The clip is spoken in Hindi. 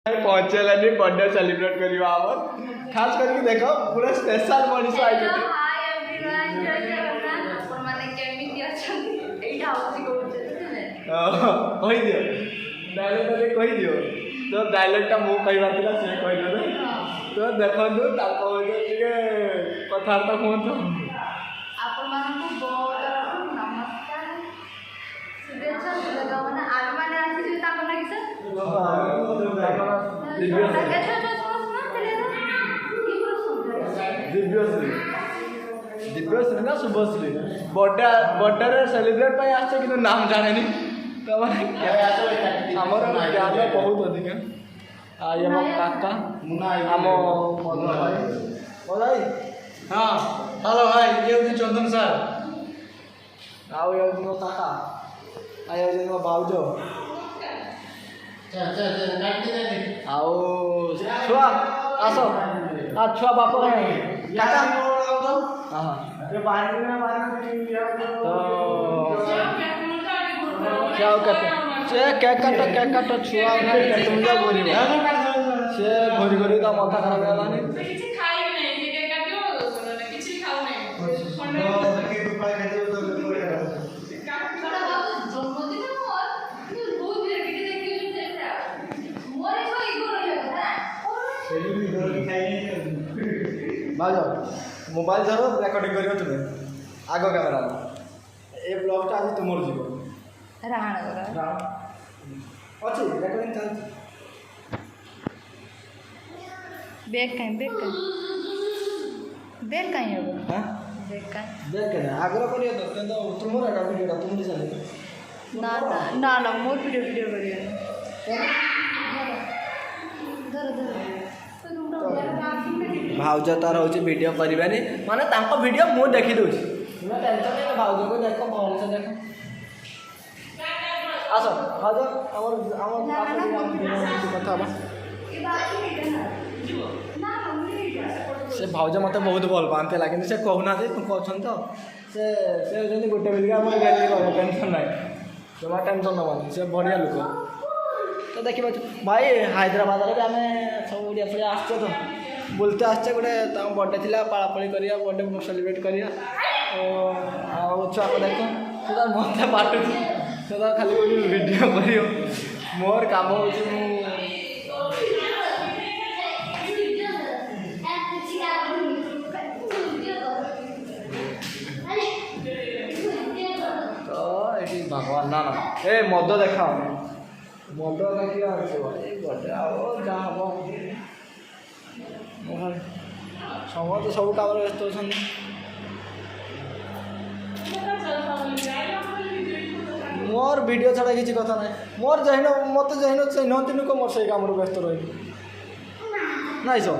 पहुँचेलानी बर्थडे सेलिब्रेट करवा आम खास करके देख पूरा स्पेशल मनीष आई कहीदियो डायलॉग कहीदियो तो डायलॉगटा मु कहबार था सी कहदे तो देखु कथबार्ता कहतु दिव्यश्री ना शुभश्री बर्थडे सेलिब्रेट कि नाम जाने तो आमर ज्ञान बहुत अधिक ये मो काका आम भाई हाँ हेलो भाई ये हूँ चंदन सर आउ ये मो काका ये मो भाउज आउ छुआ आस आ छुआ बाप काका हाँ तो क्या कहते केक काट छुआ तुम जा घोरी से घोरी घोरी का माथा खराब है मोबाइल धर रेकर्डिंग कर तुम्हें आग कैमेरा ए ब्लॉगटा आज तुम जीव अच्छी रेकर्डिंग चलती बैग कहीं हो हां बैग आग्रह करिए तो तुम एका वीडियोटा तुम चले ना ना ना ना मोर वीडियो करिए भाउज तार हूँ वीडियो करवानी माने तांको वीडियो मु देखी दूँ टेंशन नहीं भाउज को देख भल से देख आस भाउज कथा से भाउज मत बहुत भल पाते लगे से कहूना कहते तो से गोटे बिलिका टेंशन ना जमा टेंशन नबानी से बढ़िया लोक तो देखिए भाई हैदराबाद में आम सब ओडिया पिला आसचे तो बुलते आसचे गोटे बर्थडे थी पालापाली करिया बर्थडे सेलिब्रेट करिया छुआ को देख से मत बाटू से खाली वीडियो कर मोर काम हो तो ये भगवान ना ना ए मद देखा मद देखिए बर्थडे जहाँ हम समस्त सब काम व्यस्त अच्छा मोर वीडियो छाड़ा किसी कथा ना मोर जहीन मत जहीन से मोर से काम व्यस्त रही ना सो